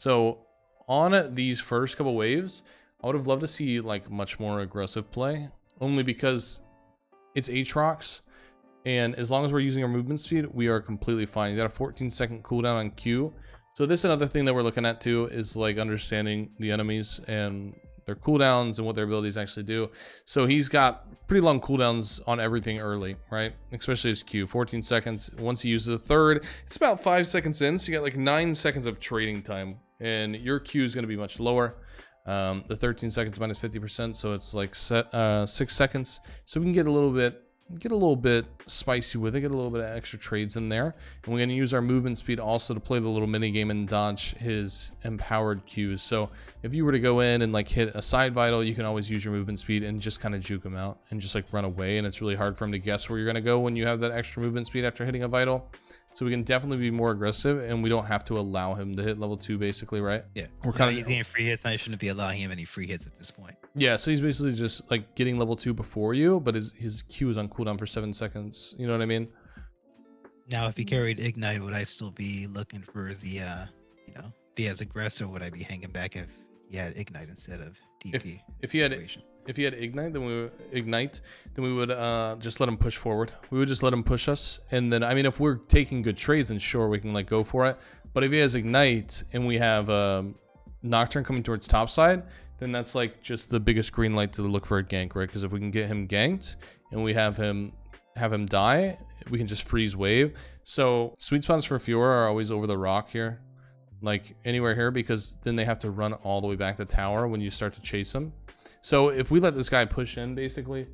So on these first couple waves, I would have loved to see like much more aggressive play, only because it's Aatrox, and as long as we're using our movement speed, we are completely fine. You got a 14-second cooldown on Q. So this is another thing that we're looking at too, is like understanding the enemies and their cooldowns and what their abilities actually do. So he's got pretty long cooldowns on everything early, right? Especially his Q, 14 seconds. Once he uses a third, it's about 5 seconds in, so you got like 9 seconds of trading time, and your Q is going to be much lower. The 13 seconds minus 50%, so it's like 6 seconds. So we can get a little bit spicy with it, get a little bit of extra trades in there. And we're going to use our movement speed also to play the little mini game and dodge his empowered Qs. So if you were to go in and like hit a side vital, you can always use your movement speed and just kind of juke him out and just like run away. And it's really hard for him to guess where you're going to go when you have that extra movement speed after hitting a vital. So we can definitely be more aggressive, and we don't have to allow him to hit level 2, basically, right? Yeah. We're kind of he's getting free hits, and I shouldn't be allowing him any free hits at this point. Yeah, so he's basically just like getting level 2 before you, but his Q is on cooldown for 7 seconds. You know what I mean? Now, if he carried Ignite, would I still be looking for the, be as aggressive? Would I be hanging back if he had Ignite instead of DP? If he had Ignite, then we would just let him push forward. We would just let him push us, and then I mean, if we're taking good trades, then sure we can like go for it. But if he has Ignite and we have Nocturne coming towards top side, then that's like just the biggest green light to look for a gank, right? Because if we can get him ganked and we have him die, we can just freeze wave. So sweet spots for Fiora are always over the rock here, like anywhere here, because then they have to run all the way back to tower when you start to chase them. So if we let this guy push in basically,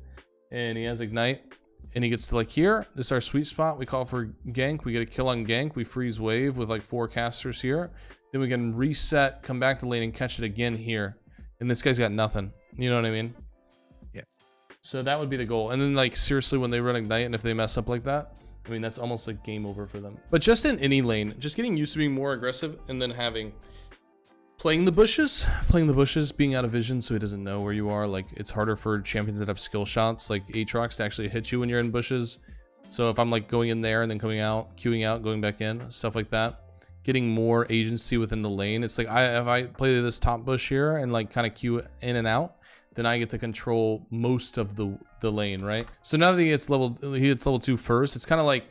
and he has Ignite, and he gets to like here, this is our sweet spot. We call for gank, we get a kill on gank, we freeze wave with like 4 casters here. Then we can reset, come back to lane and catch it again here. And this guy's got nothing. You know what I mean? Yeah. So that would be the goal. And then like seriously, when they run Ignite and if they mess up like that, I mean, that's almost like game over for them. But just in any lane, just getting used to being more aggressive, and then playing the bushes, being out of vision so he doesn't know where you are. Like, it's harder for champions that have skill shots like Aatrox to actually hit you when you're in bushes. So if I'm like going in there and then coming out, queuing out, going back in, stuff like that, getting more agency within the lane. It's like if I play this top bush here and like kind of queue in and out, then I get to control most of the lane, right? So now that he hits level 2 first, it's kind of like,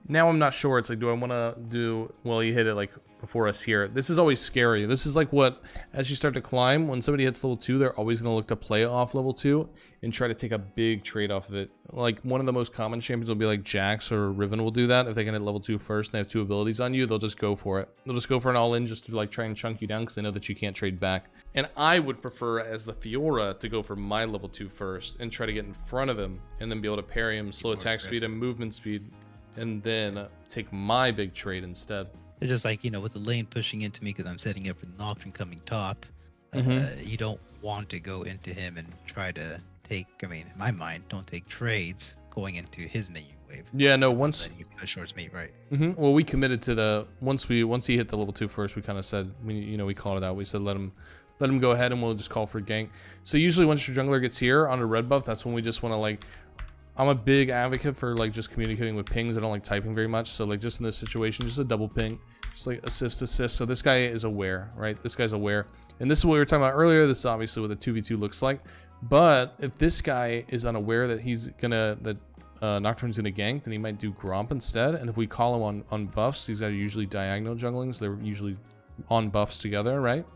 now I'm not sure. It's like, do I want to do, well, he hit it like before us here. This is always scary. This is like what, as you start to climb, when somebody hits level 2, they're always going to look to play off level 2 and try to take a big trade off of it. Like one of the most common champions will be like Jax or Riven will do that. If they can hit level 2 first and they have 2 abilities on you, they'll just go for it. They'll just go for an all-in just to like try and chunk you down because they know that you can't trade back. And I would prefer as the Fiora to go for my level 2 first and try to get in front of him and then be able to parry him, slow attack speed and movement speed, and then take my big trade instead. It's just like, with the lane pushing into me because I'm setting up for the Nocturne coming top. You don't want to go into him and try to take, in my mind, don't take trades going into his minion wave. Yeah, no, once he shorts me, right? Well, we committed to the once he hit the level 2 first, we kind of said, we called it out. We said let him go ahead and we'll just call for gank. So usually once your jungler gets here on a red buff, that's when we just want to like, I'm a big advocate for like just communicating with pings. I don't like typing very much. So like just in this situation, just a double ping, just like assist. So this guy is aware, right? This guy's aware. And this is what we were talking about earlier. This is obviously what the 2v2 looks like. But if this guy is unaware that Nocturne's gonna gank, then he might do Gromp instead. And if we call him on buffs, these guys are usually diagonal jungling, so they're usually on buffs together, right?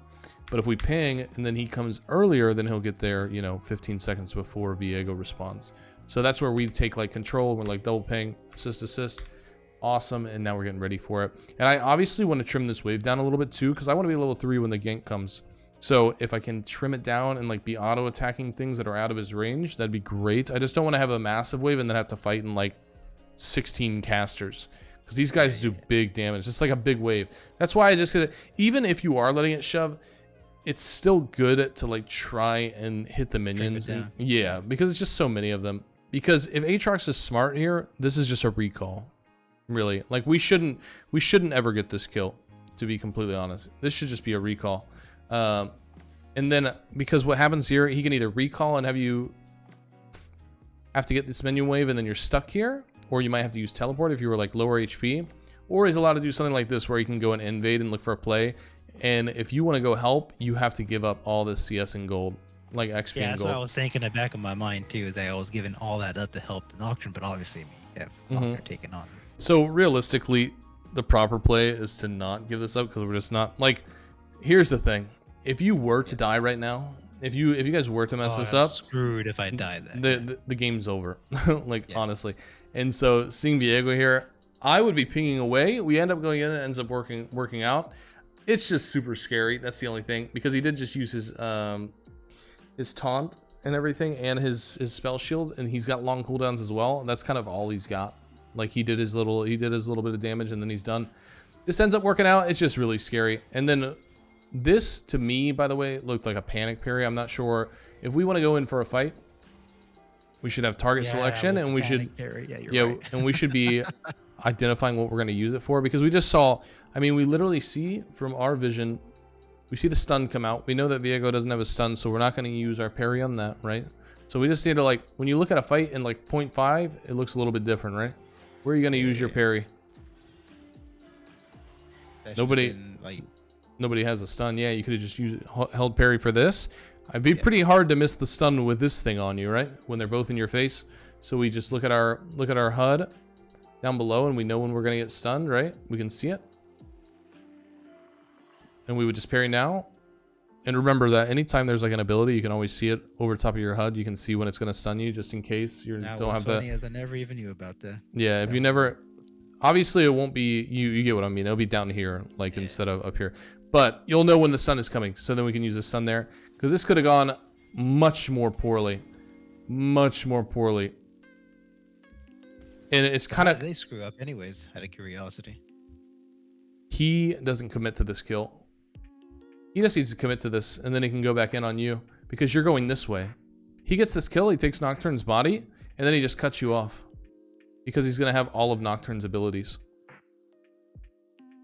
But if we ping and then he comes earlier, then he'll get there, 15 seconds before Viego responds. So that's where we take like control. We're like double ping, assist, awesome, and now we're getting ready for it. And I obviously want to trim this wave down a little bit too, because I want to be level 3 when the gank comes. So if I can trim it down and like be auto attacking things that are out of his range, that'd be great. I just don't want to have a massive wave and then have to fight in like 16 casters, because these guys do big damage. It's like a big wave. That's why even if you are letting it shove, it's still good to like try and hit the minions. Yeah, because it's just so many of them. Because if Aatrox is smart here, this is just a recall. Really, like we shouldn't ever get this kill, to be completely honest. This should just be a recall. And then because what happens here, he can either recall and have you have to get this minion wave and then you're stuck here, or you might have to use teleport if you were like lower HP, or he's allowed to do something like this where he can go and invade and look for a play And if you want to go help, you have to give up all this CS and gold, like XP Yeah, and that's gold. what I was thinking in the back of my mind too. Is I was giving all that up to help the Nocturne, but obviously you have Nocturne taken on. So realistically, the proper play is to not give this up because we're just not like. Here's the thing: if you were to die right now, if you guys were to mess this I'm up, screwed if I die then. the game's over. Like honestly. And so seeing Viego here, I would be pinging away. We end up going in and it ends up working out. It's just super scary. That's the only thing, because he did just use his taunt and everything and his spell shield, and he's got long cooldowns as well. That's kind of all he's got. Like he did his little bit of damage and then he's done. This ends up working out. It's just really scary. And then this to me, by the way, looked like a panic parry. I'm not sure if we want to go in for a fight. We should have target selection, and we should right. And we should be identifying what we're going to use it for, because we just saw, I mean, we literally see from our vision, we see the stun come out. We know that Viego doesn't have a stun, so we're not going to use our parry on that, right? So we just need to, like, when you look at a fight in like 0.5, it looks a little bit different, right? Where are you going to use your parry? Nobody has a stun. Yeah, you could have just held parry for this. It'd be pretty hard to miss the stun with this thing on you, right? When they're both in your face. So we just look at our HUD down below, and we know when we're gonna get stunned, right? We can see it, and we would just parry now. And remember that anytime there's like an ability, you can always see it over top of your HUD. You can see when it's gonna stun you, just in case you don't have that. I never even knew about that. Yeah, if you never, obviously it won't be you get what I mean. It'll be down here, like instead of up here. But you'll know when the stun is coming, so then we can use the stun there. Because this could have gone much more poorly. Much more poorly. And it's kind of... They screw up anyways, out of curiosity. He doesn't commit to this kill. He just needs to commit to this, and then he can go back in on you. Because you're going this way. He gets this kill, he takes Nocturne's body, and then he just cuts you off. Because he's going to have all of Nocturne's abilities.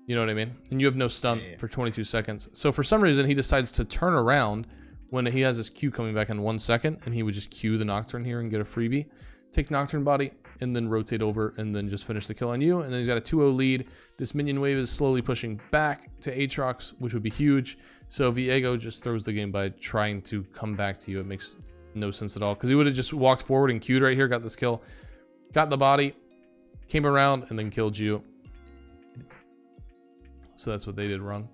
You know what I mean? And you have no stun for 22 seconds. So for some reason, he decides to turn around when he has his Q coming back in 1 second, and he would just Q the Nocturne here and get a freebie. Take Nocturne body, and then rotate over, and then just finish the kill on you. And then he's got a 2-0 lead. This minion wave is slowly pushing back to Aatrox, which would be huge. So Viego just throws the game by trying to come back to you. It makes no sense at all, because he would have just walked forward and Q'd right here, got this kill, got the body, came around, and then killed you. So that's what they did wrong.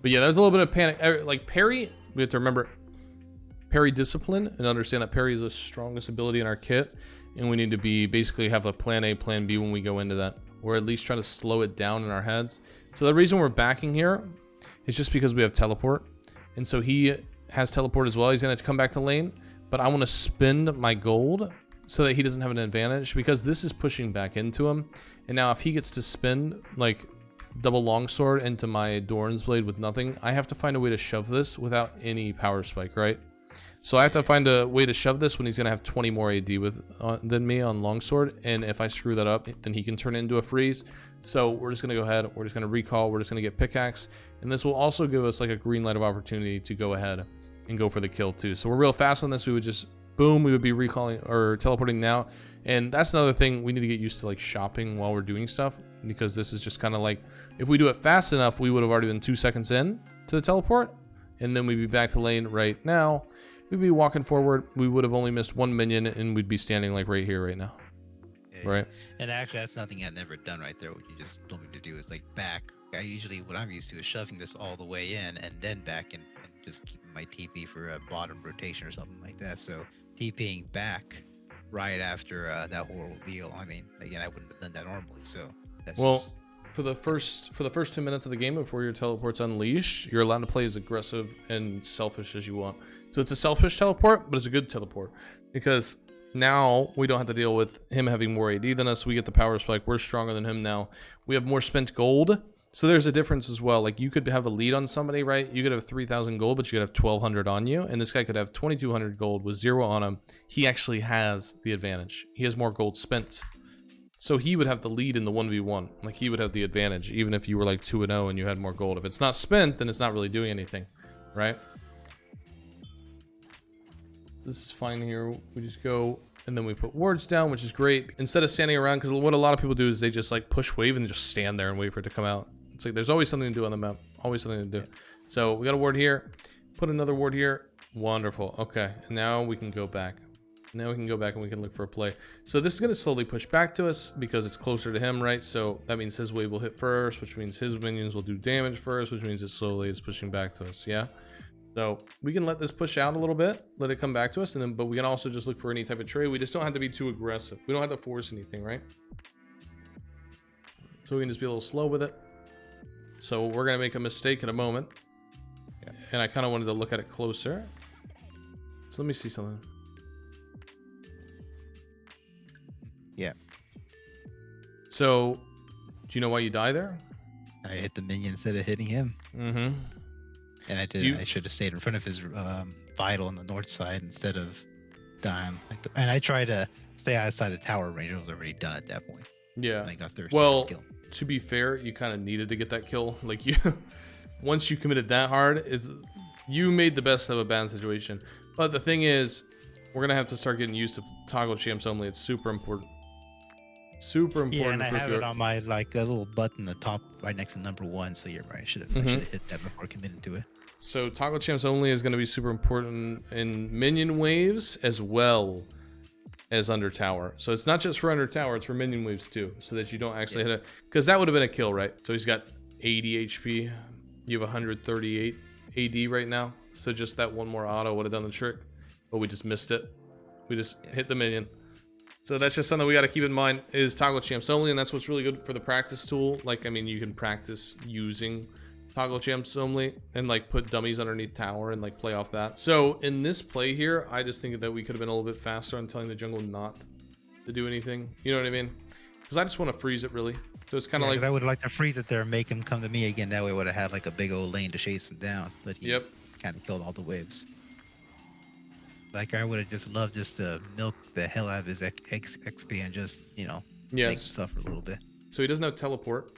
But yeah, there's a little bit of panic. Like parry, we have to remember parry discipline and understand that parry is the strongest ability in our kit. And we need to be basically have a plan A, plan B when we go into that. Or at least try to slow it down in our heads. So the reason we're backing here is just because we have teleport. And so he has teleport as well. He's going to come back to lane. But I want to spend my gold so that he doesn't have an advantage, because this is pushing back into him. And now if he gets to spin like double longsword into my Doran's blade with nothing, I have to find a way to shove this without any power spike, right? So I have to find a way to shove this when he's gonna have 20 more AD than me on longsword, and if I screw that up, then he can turn it into a freeze. So we're just gonna go ahead, we're just gonna recall, we're just gonna get pickaxe, and this will also give us like a green light of opportunity to go ahead and go for the kill too. So we're real fast on this. We would just boom, we would be recalling or teleporting now. And that's another thing, we need to get used to like shopping while we're doing stuff, because this is just kind of like, if we do it fast enough, we would have already been 2 seconds in to the teleport, and then we'd be back to lane right now. We'd be walking forward, we would have only missed 1 minion, and we'd be standing like right here right now. Right? And actually that's nothing I've never done right there. What you just told me to do is like back. What I'm used to is shoving this all the way in and then back and just keeping my TP for a bottom rotation or something like that. So TPing back right after that horrible deal. I mean, again, I wouldn't have done that normally. So that's for the first 2 minutes of the game before your teleport's unleashed, you're allowed to play as aggressive and selfish as you want. So it's a selfish teleport, but it's a good teleport, because now we don't have to deal with him having more AD than us. We get the power spike. We're stronger than him now. We have more spent gold. So there's a difference as well. Like you could have a lead on somebody, right? You could have 3,000 gold, but you could have 1,200 on you. And this guy could have 2,200 gold with 0 on him. He actually has the advantage. He has more gold spent. So he would have the lead in the 1v1. Like he would have the advantage, even if you were like 2-0 and you had more gold. If it's not spent, then it's not really doing anything, right? This is fine here. We just go And then we put wards down, which is great. Instead of standing around, because what a lot of people do is they just like push wave and just stand there and wait for it to come out. It's like there's always something to do on the map. Always something to do. Yeah. So we got a ward here. Put another ward here. Wonderful. Okay. And now we can go back. Now we can go back and we can look for a play. So this is going to slowly push back to us because it's closer to him, right? So that means his wave will hit first, which means his minions will do damage first, which means it slowly is pushing back to us. Yeah. So we can let this push out a little bit, let it come back to us, and then but we can also just look for any type of trade. We just don't have to be too aggressive. We don't have to force anything, right? So we can just be a little slow with it. So we're gonna make a mistake in a moment. And I kind of wanted to look at it closer. So let me see something. Yeah. So do you know why you die there? I hit the minion instead of hitting him. Mm-hmm. And I did. I should have stayed in front of his vital on the north side instead of dying. And I tried to stay outside of tower range. It was already done at that point. Yeah. And I got thirsty. Well, to be fair, you kind of needed to get that kill. Like you, once you committed that hard, you made the best of a bad situation. But the thing is, we're gonna have to start getting used to toggle champs only. It's super important. Super important. Yeah, and I have it on my like a little button, the top right next to #1. So you're right. I should have hit that before committing to it. So toggle champs only is going to be super important in minion waves as well as under tower. So it's not just for under tower, it's for minion waves too, so that you don't actually hit it, because that would have been a kill, right? So he's got 80 HP. You have 138 AD right now. So just that one more auto would have done the trick, but we just missed it. We just hit the minion. So that's just something we got to keep in mind is toggle champs only, and that's what's really good for the practice tool. Like, I mean, you can practice using toggle champs only and like put dummies underneath tower and like play off that. So in this play here, I just think that we could have been a little bit faster on telling the jungle not to do anything. You know what I mean? Because I just want to freeze it really. So it's kind of like I would like to freeze it there and make him come to me again. That way I would have had like a big old lane to chase him down. But he kind of killed all the waves. Like I would have just loved just to milk the hell out of his XP and just, you know, make him suffer a little bit. So he doesn't have teleport.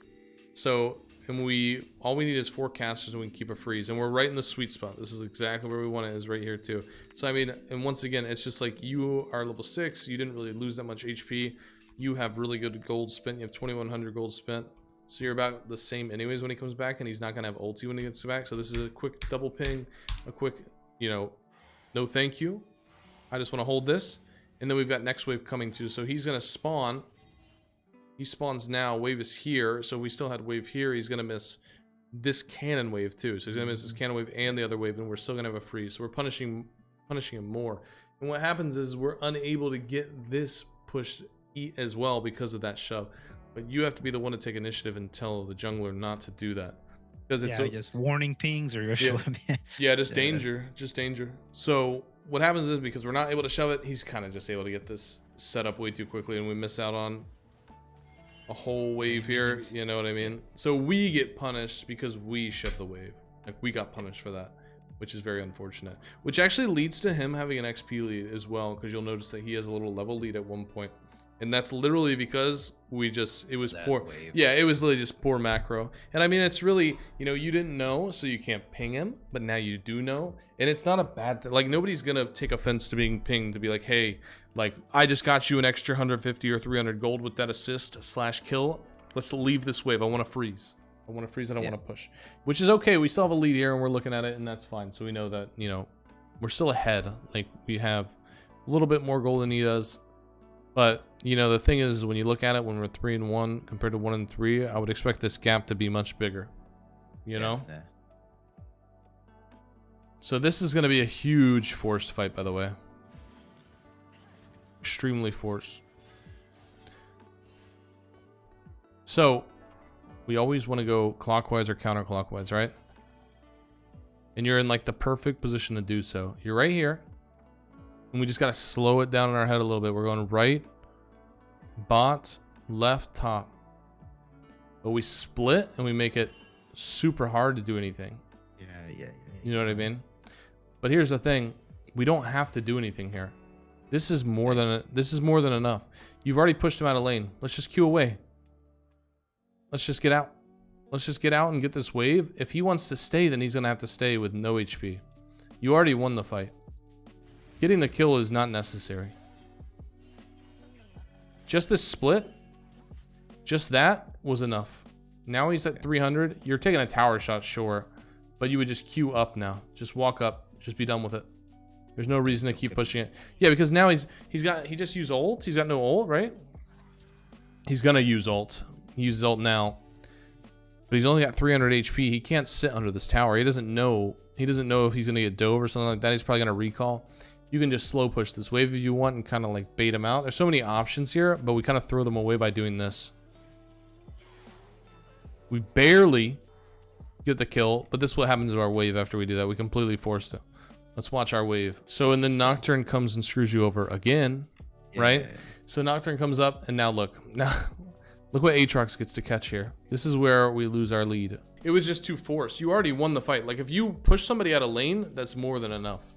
So and all we need is 4 casters and we can keep a freeze. And we're right in the sweet spot. This is exactly where we want it, is right here too. So I mean, and once again, it's just like you are level 6. You didn't really lose that much HP. You have really good gold spent. You have 2,100 gold spent. So you're about the same anyways when he comes back, and he's not gonna have ulti when he gets back. So this is a quick double ping, a quick, you know, no thank you. I just want to hold this. And then we've got next wave coming too. So he's gonna spawn. He spawns now. Wave is here. So we still had wave here. He's going to miss this cannon wave too. So he's going to miss this cannon wave and the other wave, and we're still going to have a freeze. So we're punishing him more. And what happens is we're unable to get this pushed as well because of that shove. But you have to be the one to take initiative and tell the jungler not to do that. Because it's just warning pings or just danger. Just danger. So what happens is because we're not able to shove it, he's kind of just able to get this set up way too quickly, and we miss out on a whole wave here, you know what I mean? So we get punished because we shoved the wave. Like we got punished for that, which is very unfortunate. Which actually leads to him having an XP lead as well, because you'll notice that he has a little level lead at one point. And that's literally because it was poor. Wave. Yeah, it was literally just poor macro. And I mean, it's really, you know, you didn't know, so you can't ping him, but now you do know. And it's not a bad thing. Like, nobody's going to take offense to being pinged to be like, hey, like, I just got you an extra 150 or 300 gold with that assist / kill. Let's leave this wave. I want to freeze. I want to freeze. I don't want to push. Which is okay. We still have a lead here, and we're looking at it, and that's fine. So we know that, you know, we're still ahead. Like, we have a little bit more gold than he does. But, you know, the thing is, when you look at it, when we're 3-1 compared to 1-3, I would expect this gap to be much bigger. You know? Yeah. So this is going to be a huge forced fight, by the way. Extremely forced. So, we always want to go clockwise or counterclockwise, right? And you're in, like, the perfect position to do so. You're right here. And we just got to slow it down in our head a little bit. We're going right, bot, left, top. But we split and we make it super hard to do anything. Yeah. You know what I mean? But here's the thing. We don't have to do anything here. This is more than enough. You've already pushed him out of lane. Let's just queue away. Let's just get out. Let's just get out and get this wave. If he wants to stay, then he's going to have to stay with no HP. You already won the fight. Getting the kill is not necessary. Just this split, just that was enough. Now he's at 300. You're taking a tower shot, sure, but you would just queue up now. Just walk up. Just be done with it. There's no reason to keep pushing it. Yeah, because now he just used ult. He's got no ult, right? He's gonna use ult. He uses ult now, but he's only got 300 HP. He can't sit under this tower. He doesn't know. He doesn't know if he's gonna get dove or something like that. He's probably gonna recall. You can just slow push this wave if you want and kind of like bait him out. There's so many options here, but we kind of throw them away by doing this. We barely get the kill, but this is what happens to our wave after we do that. We completely forced it. Let's watch our wave. So and then Nocturne comes and screws you over again, right? So Nocturne comes up, and now look what Aatrox gets to catch here. This is where we lose our lead. It was just too forced. You already won the fight. Like if you push somebody out of lane, that's more than enough.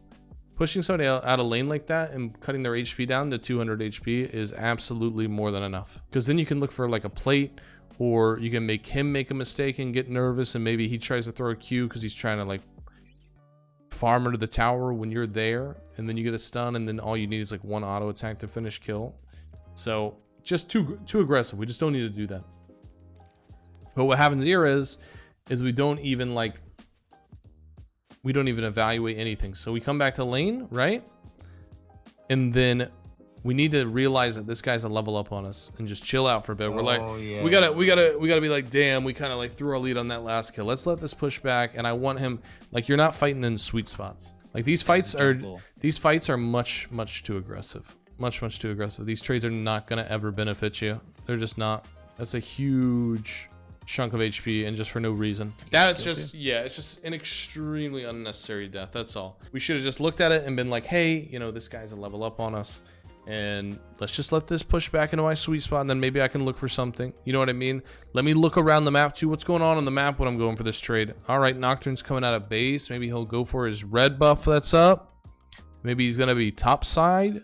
Pushing somebody out of lane like that and cutting their HP down to 200 HP is absolutely more than enough. Because then you can look for like a plate, or you can make him make a mistake and get nervous, and maybe he tries to throw a Q because he's trying to like farm under the tower when you're there, and then you get a stun, and then all you need is like one auto attack to finish kill. So just too aggressive. We just don't need to do that. But what happens here is we don't even evaluate anything. So we come back to lane, right? And then we need to realize that this guy's a level up on us and just chill out for a bit. We're like, we gotta be like, damn, we kind of like threw our lead on that last kill. Let's let this push back. And I want him, like, you're not fighting in sweet spots. Like these fights are much too aggressive. Much too aggressive. These trades are not gonna ever benefit you. They're just not. That's a huge chunk of HP, and just for no reason. That's just, yeah, it's just an extremely unnecessary death. That's all. We should have just looked at it and been like, hey, you know, this guy's a level up on us, and let's just let this push back into my sweet spot, and then maybe I can look for something. You know what I mean? Let me look around the map too. What's going on the map when I'm going for this trade? All right, Nocturne's coming out of base. Maybe he'll go for his red buff that's up. Maybe he's gonna be top side.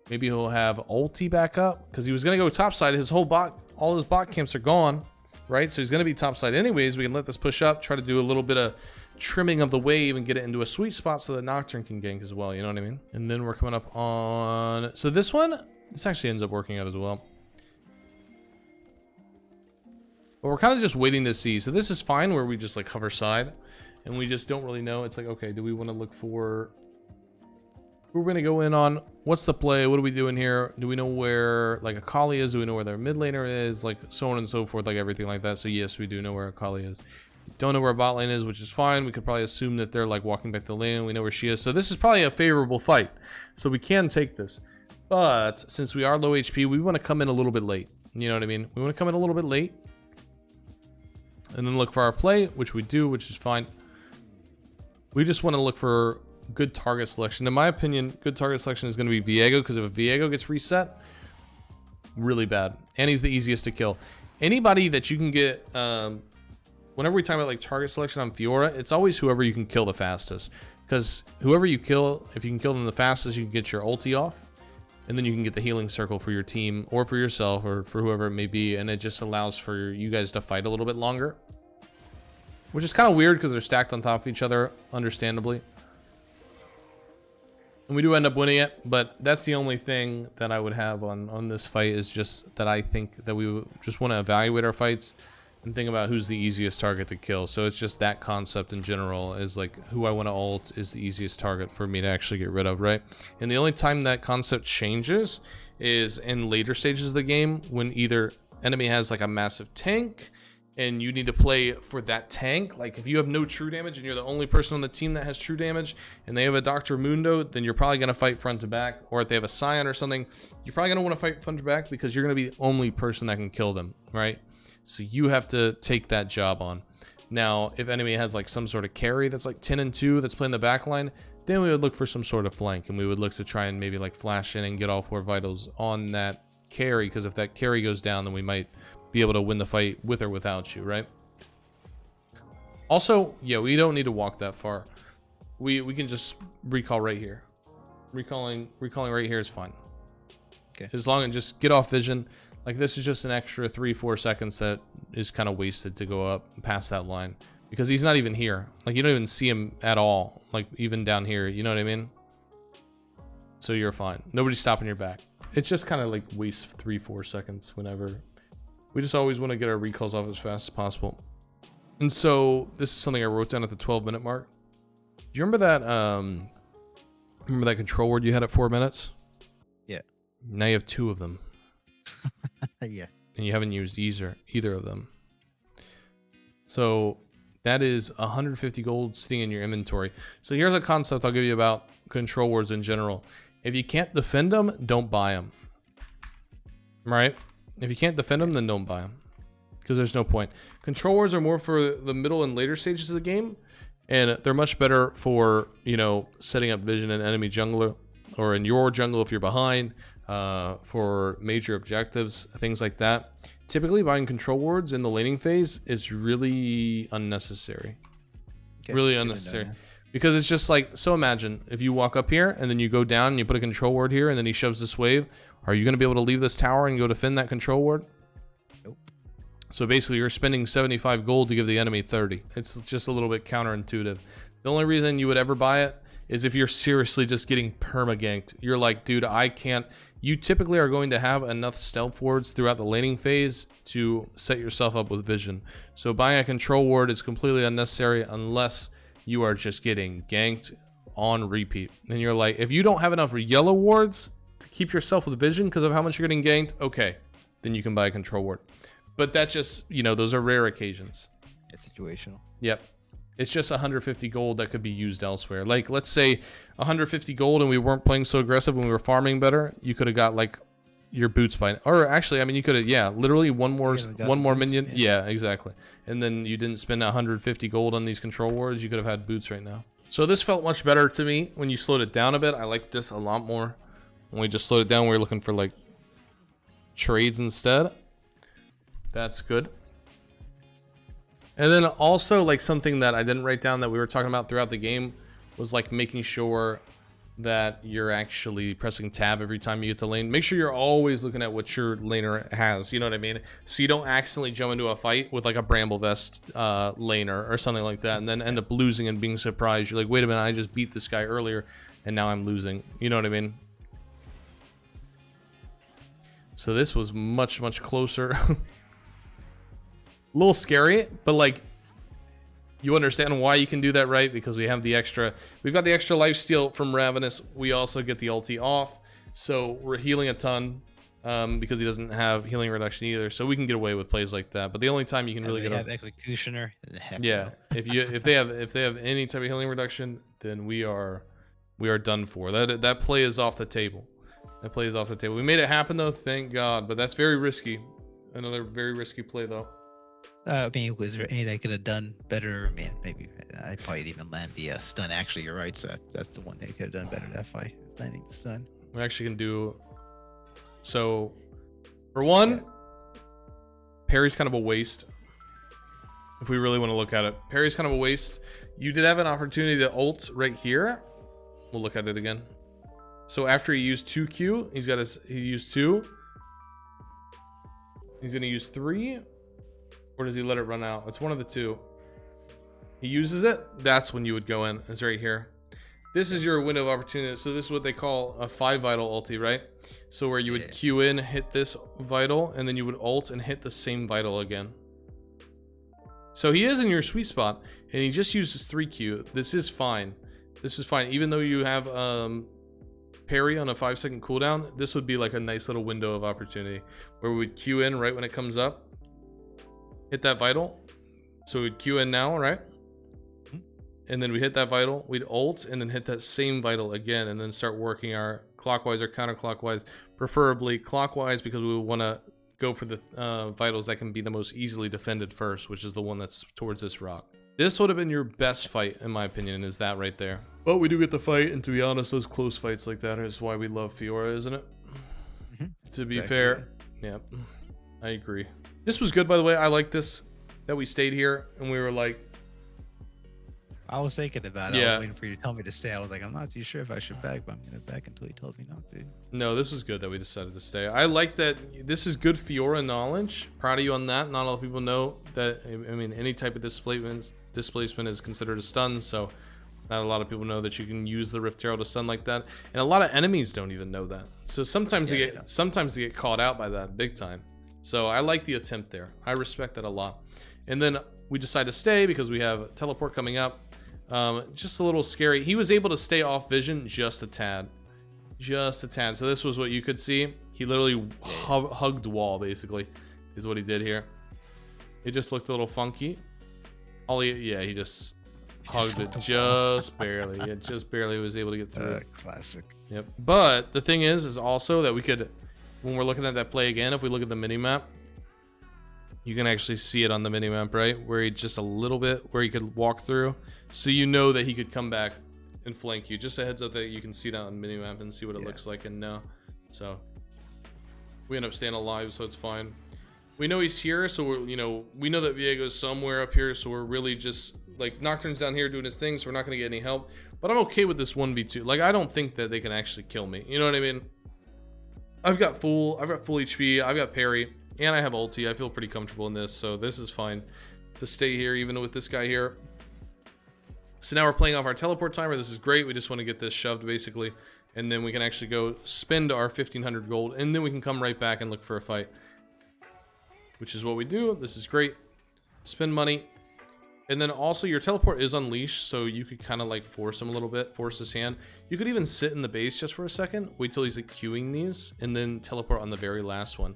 Maybe he'll have ulti back up, because he was gonna go top side. His whole bot, all his bot camps are gone, right? So he's gonna be top side anyways. We can let this push up, try to do a little bit of trimming of the wave and get it into a sweet spot so that Nocturne can gank as well. You know what I mean? And then we're coming up on, so this actually ends up working out as well. But we're kind of just waiting to see. So this is fine where we just like hover side and we just don't really know. It's like, okay, do we want to look for who we're going to go in on? What's the play? What are we doing here? Do we know where like Akali is? Do we know where their mid laner is? Like so on and so forth, like everything like that. So yes, we do know where Akali is. Don't know where bot lane is, which is fine. We could probably assume that they're like walking back to lane. We know where she is. So this is probably a favorable fight. So we can take this. But since we are low HP, we want to come in a little bit late. You know what I mean? We want to come in a little bit late. And then look for our play, which we do, which is fine. We just want to look for good target selection. In my opinion, good target selection is going to be Viego, because if Viego gets reset, really bad. And he's the easiest to kill. Anybody that you can get... whenever we talk about like target selection on Fiora, it's always whoever you can kill the fastest. Because whoever you kill, if you can kill them the fastest, you can get your ulti off. And then you can get the healing circle for your team, or for yourself, or for whoever it may be. And it just allows for you guys to fight a little bit longer. Which is kind of weird because they're stacked on top of each other, understandably. And we do end up winning it, but that's the only thing that I would have on this fight, is just that I think that we just want to evaluate our fights and think about who's the easiest target to kill. So it's just that concept in general, is like who I want to ult is the easiest target for me to actually get rid of, right? And the only time that concept changes is in later stages of the game, when either enemy has like a massive tank and you need to play for that tank. Like if you have no true damage and you're the only person on the team that has true damage and they have a Dr. Mundo, then you're probably going to fight front to back. Or if they have a Scion or something, you're probably going to want to fight front to back, because you're going to be the only person that can kill them, right? So you have to take that job on. Now, if enemy has like some sort of carry that's like 10 and 2 that's playing the back line, then we would look for some sort of flank, and we would look to try and maybe like flash in and get all 4 vitals on that carry, because if that carry goes down, then we might be able to win the fight with or without you, right? Also, yeah, we don't need to walk that far. We can just recall right here. Recalling right here is fine. Okay. As long as just get off vision. Like this is just an extra 3-4 seconds that is kind of wasted to go up past that line, because he's not even here. Like you don't even see him at all. Like even down here, you know what I mean? So you're fine. Nobody's stopping your back. It's just kind of like wastes 3-4 seconds whenever. We just always want to get our recalls off as fast as possible. And so this is something I wrote down at the 12-minute mark. Do you remember that control word you had at 4 minutes? Yeah. Now you have 2 of them. Yeah. And you haven't used either of them. So that is 150 gold sitting in your inventory. So here's a concept I'll give you about control words in general. If you can't defend them, don't buy them. Right? If you can't defend them, then don't buy them. Because there's no point. Control words are more for the middle and later stages of the game. And they're much better for, you know, setting up vision in enemy jungler. Or in your jungle if you're behind. For major objectives, things like that. Typically buying control words in the laning phase is really unnecessary. Okay, really unnecessary. Because it's just like, so imagine if you walk up here and then you go down and you put a control word here and then he shoves this wave. Are you going to be able to leave this tower and go defend that control word? Nope. So basically you're spending 75 gold to give the enemy 30. It's just a little bit counterintuitive. The only reason you would ever buy it is if you're seriously just getting perma-ganked. You're like, dude, I can't. You typically are going to have enough stealth wards throughout the laning phase to set yourself up with vision. So buying a control ward is completely unnecessary unless you are just getting ganked on repeat. And you're like, if you don't have enough yellow wards to keep yourself with vision because of how much you're getting ganked, okay, then you can buy a control ward. But that just, you know, those are rare occasions. It's situational. Yep. It's just 150 gold that could be used elsewhere. Like, let's say 150 gold and we weren't playing so aggressive and we were farming better. You could have got like your boots by, or actually, I mean, you could have, yeah, literally one more minion. Yeah, exactly. And then you didn't spend 150 gold on these control wards. You could have had boots right now. So this felt much better to me when you slowed it down a bit. I like this a lot more. When we just slowed it down, we were looking for like trades instead. That's good. And then also like something that I didn't write down that we were talking about throughout the game was like making sure that you're actually pressing tab every time you get to lane. Make sure you're always looking at what your laner has, you know what I mean? So you don't accidentally jump into a fight with like a Bramble Vest laner or something like that and then end up losing and being surprised. You're like, wait a minute, I just beat this guy earlier and now I'm losing. You know what I mean? So this was much, much closer. A little scary, but like you understand why you can do that, right? Because we have the extra, we've got the extra lifesteal from Ravenous. We also get the ulti off, so we're healing a ton because he doesn't have healing reduction either. So we can get away with plays like that. But the only time you can really get have Executioner, yeah, if they have any type of healing reduction, then we are done for. That play is off the table. That play is off the table. We made it happen though, thank God. But that's very risky. Another very risky play though. I mean, was there anything I could have done better? I mean, maybe I'd probably even land the stun. Actually, you're right, so that's the one thing I could have done better that fight, is landing the stun. We actually can do... So, for one, parry's kind of a waste. If we really want to look at it. Parry's kind of a waste. You did have an opportunity to ult right here. We'll look at it again. So after he used 2Q, he used 2. He's going to use 3. Or does he let it run out? It's one of the two. He uses it. That's when you would go in. It's right here. This is your window of opportunity. So this is what they call a 5 vital ulti, right? So where you would Q in, hit this vital, and then you would ult and hit the same vital again. So he is in your sweet spot, and he just uses 3Q. This is fine. This is fine. Even though you have parry on a 5-second cooldown, this would be like a nice little window of opportunity where we would Q in right when it comes up. Hit that vital, so we'd Q in now, right? And then we hit that vital, we'd ult, and then hit that same vital again, and then start working our clockwise or counterclockwise, preferably clockwise because we want to go for the vitals that can be the most easily defended first, which is the one that's towards this rock. This would have been your best fight, in my opinion, is that right there. But we do get the fight, and to be honest, those close fights like that is why we love Fiora, isn't it? To be fair, yeah, I agree. This was good, by the way. I like this, that we stayed here, and we were like... I was thinking about it. I was waiting for you to tell me to stay. I was like, I'm not too sure if I should back, but I'm going to back until he tells me not to. No, this was good that we decided to stay. I like that this is good Fiora knowledge. Proud of you on that. Not a lot of people know that, I mean, any type of displacement is considered a stun, so Not a lot of people know that you can use the Rift Herald to stun like that, and a lot of enemies don't even know that. So sometimes they get caught out by that big time. So I like the attempt there. I respect that a lot. And then we decide to stay because we have teleport coming up. Just a little scary. He was able to stay off vision just a tad. Just a tad. So this was what you could see. He literally hugged wall, basically, is what he did here. It just looked a little funky. He just hugged it just barely. It just barely was able to get through. Classic. Yep. But the thing is also that we could, when we're looking at that play again, if we look at the mini map, you can actually see it on the mini map, right? Where he just a little bit, where he could walk through. So you know that he could come back and flank you. Just a heads up that you can see that on the mini map and see what it looks like and know. So we end up staying alive, so it's fine. We know he's here, so we're, we know that Viego's somewhere up here, so we're really just like Nocturne's down here doing his thing, so we're not gonna get any help. But I'm okay with this 1v2. Like, I don't think that they can actually kill me. You know what I mean? I've got full HP, I've got parry, and I have ulti. I feel pretty comfortable in this, so this is fine to stay here, even with this guy here. So now we're playing off our teleport timer. This is great. We just want to get this shoved, basically, and then we can actually go spend our 1500 gold, and then we can come right back and look for a fight, which is what we do. This is great. Spend money. And then also your teleport is unleashed, so you could kind of like force him a little bit, force his hand. You could even sit in the base just for a second, wait till he's like queuing these, and then teleport on the very last one,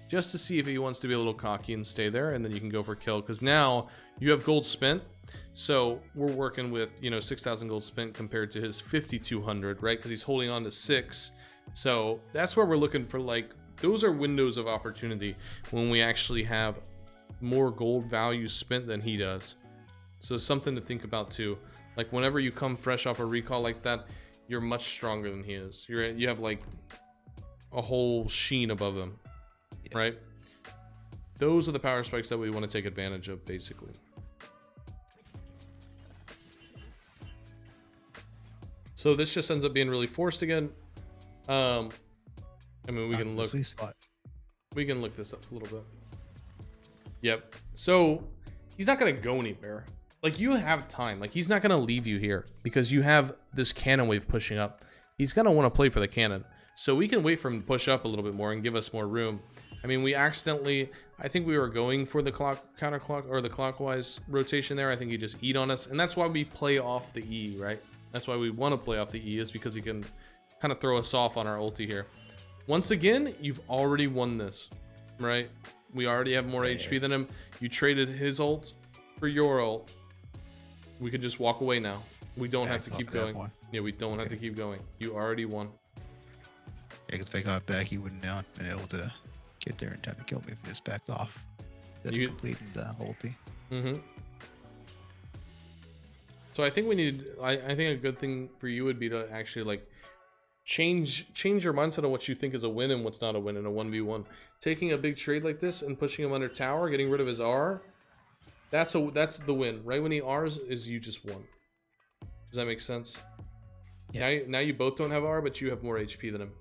just to see if he wants to be a little cocky and stay there, and then you can go for a kill, because now you have gold spent. So we're working with, 6,000 gold spent compared to his 5,200, right? Because he's holding on to 6. So that's where we're looking for, like, those are windows of opportunity when we actually have more gold value spent than he does. So something to think about too. Like, whenever you come fresh off a recall like that, you're much stronger than he is. You have like a whole sheen above him, right? Those are the power spikes that we want to take advantage of, basically. So this just ends up being really forced again. I mean, we can look this up a little bit. Yep. So he's not gonna go anywhere. Like, you have time. Like, he's not gonna leave you here because you have this cannon wave pushing up. He's gonna want to play for the cannon. So we can wait for him to push up a little bit more and give us more room. I mean, I think we were going for the the clockwise rotation there. I think he just E'd on us, and that's why we play off the E, right? That's why we want to play off the E, is because he can kind of throw us off on our ulti here. Once again, you've already won this, right? We already have more HP than him. You traded his ult for your ult. We could just walk away now. We don't have to keep going. Yeah, we don't have to keep going. You already won. Yeah, because if I got back, you wouldn't have been able to get there in time to kill me if you just backed off. You completed the ulti. Mm-hmm. So I think we need. I think a good thing for you would be to actually like change your mindset on what you think is a win and what's not a win in a 1v1. Taking a big trade like this and pushing him under tower, getting rid of his R. That's the win. Right when he R's is you just won. Does that make sense? Yeah. Now you both don't have R, but you have more HP than him.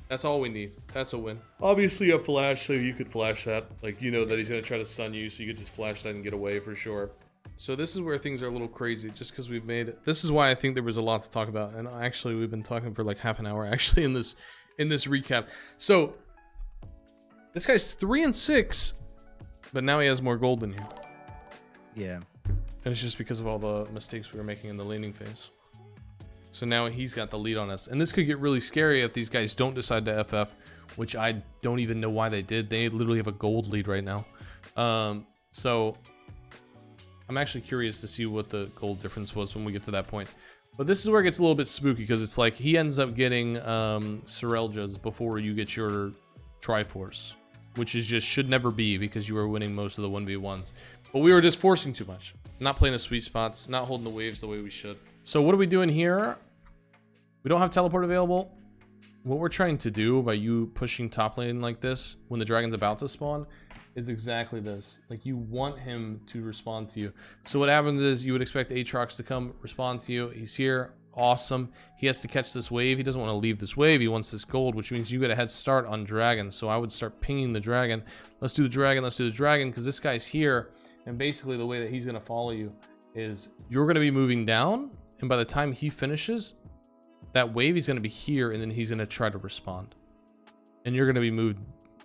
That's all we need. That's a win. Obviously you have flash, so you could flash that. Like, you know that he's gonna try to stun you, so you could just flash that and get away for sure. So this is where things are a little crazy, just because we've made it. This is why I think there was a lot to talk about, and actually we've been talking for like half an hour actually in this recap. So this guy's 3-6, but now he has more gold than you. Yeah. And it's just because of all the mistakes we were making in the laning phase. So now he's got the lead on us, and this could get really scary if these guys don't decide to FF, which I don't even know why they did. They literally have a gold lead right now. So I'm actually curious to see what the gold difference was when we get to that point. But this is where it gets a little bit spooky, because it's like he ends up getting Soreljas before you get your Triforce, which is just should never be, because you were winning most of the 1v1s. But we were just forcing too much. Not playing the sweet spots, not holding the waves the way we should. So what are we doing here? We don't have teleport available. What we're trying to do by you pushing top lane like this when the dragon's about to spawn is exactly this. Like, you want him to respond to you. So what happens is you would expect Aatrox to come respond to you. He's here. Awesome. He has to catch this wave. He doesn't want to leave this wave. He wants this gold, which means you get a head start on dragon. So I would start pinging the dragon. Let's do the dragon. Let's do the dragon, because this guy's here. And basically the way that he's going to follow you is you're going to be moving down, and by the time he finishes that wave, he's going to be here, and then he's going to try to respond. And you're going to be moved.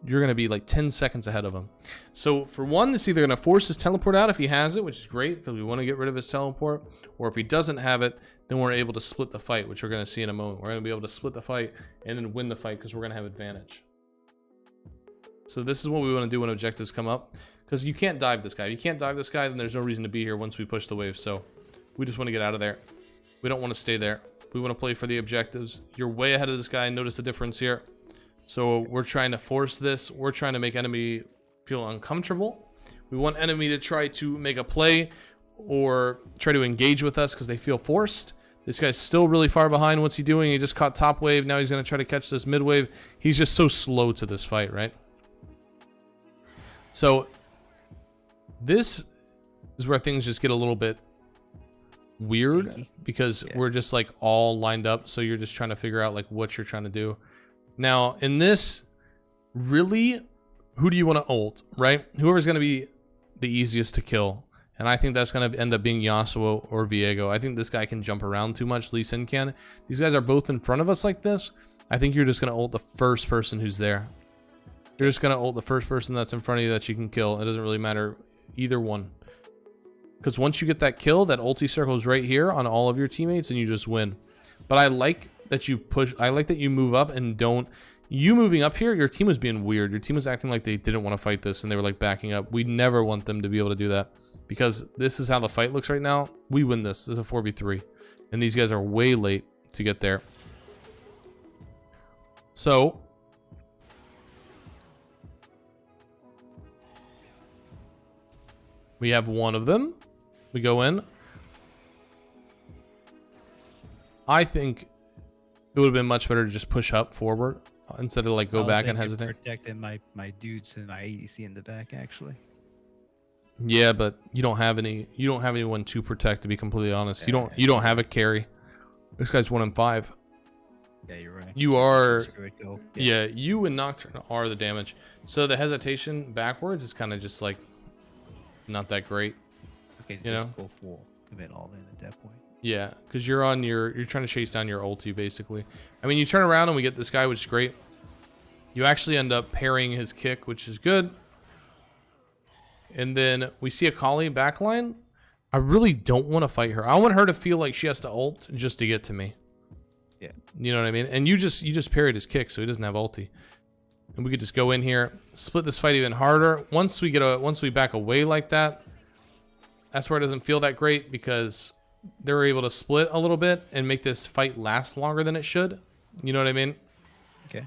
You're going to be like 10 seconds ahead of him. So for one, it's either going to force his teleport out if he has it, which is great because we want to get rid of his teleport. Or if he doesn't have it, then we're able to split the fight, which we're going to see in a moment. We're going to be able to split the fight and then win the fight because we're going to have advantage. So this is what we want to do when objectives come up, because you can't dive this guy. If you can't dive this guy, then there's no reason to be here once we push the wave. So we just want to get out of there. We don't want to stay there. We want to play for the objectives. You're way ahead of this guy. Notice the difference here. So we're trying to force this. We're trying to make enemy feel uncomfortable. We want enemy to try to make a play or try to engage with us because they feel forced. This guy's still really far behind. What's he doing? He just caught top wave. Now he's going to try to catch this mid wave. He's just so slow to this fight, right? So this is where things just get a little bit weird because we're just like all lined up. So you're just trying to figure out like what you're trying to do. Now, in this, really, who do you want to ult, right? Whoever's going to be the easiest to kill. And I think that's going to end up being Yasuo or Viego. I think this guy can jump around too much. Lee Sin can. These guys are both in front of us like this. I think you're just going to ult the first person who's there. You're just going to ult the first person that's in front of you that you can kill. It doesn't really matter either one. Because once you get that kill, that ulti circle is right here on all of your teammates and you just win. But I like that you push. I like that you move up and don't. You moving up here, your team was being weird. Your team was acting like they didn't want to fight this and they were like backing up. We never want them to be able to do that because this is how the fight looks right now. We win this. This is a 4v3. And these guys are way late to get there. So we have one of them. We go in. I think it would have been much better to just push up forward instead of like go back and hesitate. Protecting my dudes and my ADC in the back actually. Yeah, but you don't have any. You don't have anyone to protect. To be completely honest, you don't have a carry. This guy's 1 in 5. Yeah, you're right. You are. Yeah, you and Nocturne are the damage. So the hesitation backwards is kind of just like not that great. Okay, just go full commit all in at that point. Yeah, because you're trying to chase down your ulti basically. I mean, you turn around and we get this guy, which is great. You actually end up parrying his kick, which is good. And then we see a Kali backline. I really don't want to fight her. I want her to feel like she has to ult just to get to me. Yeah. You know what I mean? And you just parried his kick, so he doesn't have ulti. And we could just go in here, split this fight even harder. Once we back away like that, that's where it doesn't feel that great because they're able to split a little bit and make this fight last longer than it should. You know what I mean? Okay.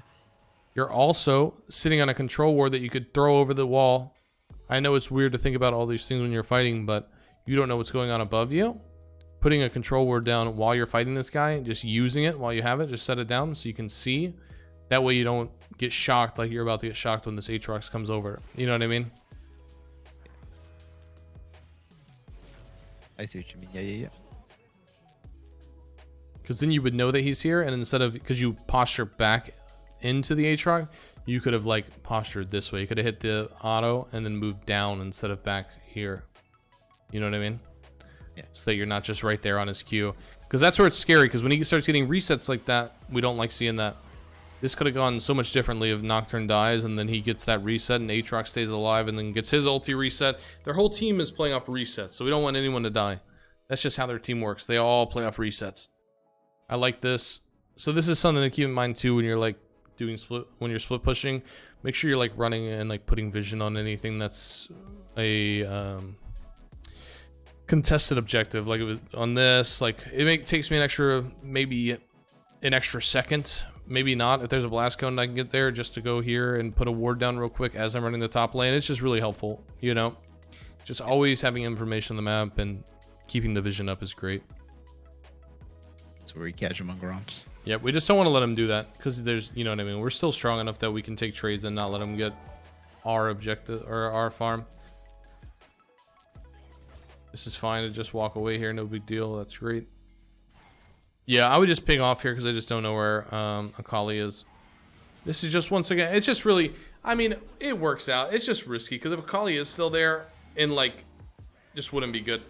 You're also sitting on a control ward that you could throw over the wall. I know it's weird to think about all these things when you're fighting, but you don't know what's going on above you. Putting a control ward down while you're fighting this guy, just using it while you have it, just set it down so you can see. That way you don't get shocked like you're about to get shocked when this Aatrox comes over. You know what I mean? I see what you mean. Yeah. Because then you would know that he's here, and instead of, because you posture back into the Aatrox, you could have like postured this way. You could have hit the auto and then moved down instead of back here. You know what I mean? Yeah. So that you're not just right there on his Q. Because that's where it's scary, because when he starts getting resets like that, we don't like seeing that. This could have gone so much differently if Nocturne dies and then he gets that reset and Aatrox stays alive and then gets his ulti reset. Their whole team is playing off resets, so we don't want anyone to die. That's just how their team works. They all play off resets. I like this. So this is something to keep in mind too when you're like doing when you're split pushing. Make sure you're like running and like putting vision on anything that's a contested objective. Like on this, like it takes me maybe an extra second. Maybe not. If there's a blast cone, I can get there just to go here and put a ward down real quick as I'm running the top lane. It's just really helpful, you know? Just always having information on the map and keeping the vision up is great. That's where you catch him on Gromps. Yeah, we just don't want to let him do that because there's, you know what I mean? We're still strong enough that we can take trades and not let him get our objective or our farm. This is fine to just walk away here. No big deal. That's great. Yeah, I would just ping off here because I just don't know where Akali is. This is just, once again, it's just really, I mean, it works out. It's just risky because if Akali is still there and like, just wouldn't be good.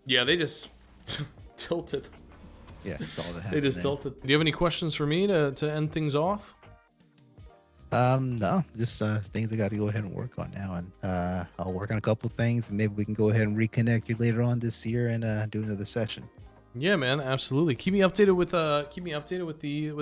Yeah, they just tilted. Yeah, that's all that They happened just there. tilted. Do you have any questions for me to end things off? No, just things I got to go ahead and work on now, and I'll work on a couple things, and maybe we can go ahead and reconnect you later on this year and do another session. Yeah, man, absolutely. Keep me updated with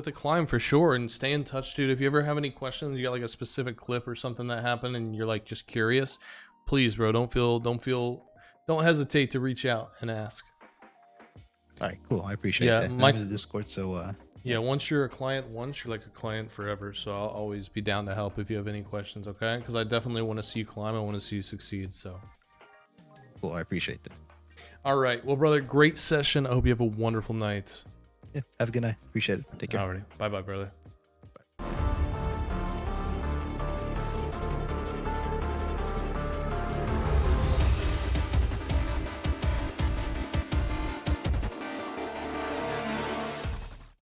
the climb for sure, and stay in touch, dude. If you ever have any questions, you got like a specific clip or something that happened, and you're like just curious, please, bro, don't hesitate to reach out and ask. All right, cool. I appreciate Yeah, that. Mike. I'm in the Discord, so Yeah, once you're a client, you're like a client forever. So I'll always be down to help if you have any questions, okay? Because I definitely want to see you climb. I want to see you succeed. So, cool. I appreciate that. all right, well, brother, great session. I hope you have a wonderful night. Yeah, have a good night. Appreciate it. Take care. Alrighty, bye, brother.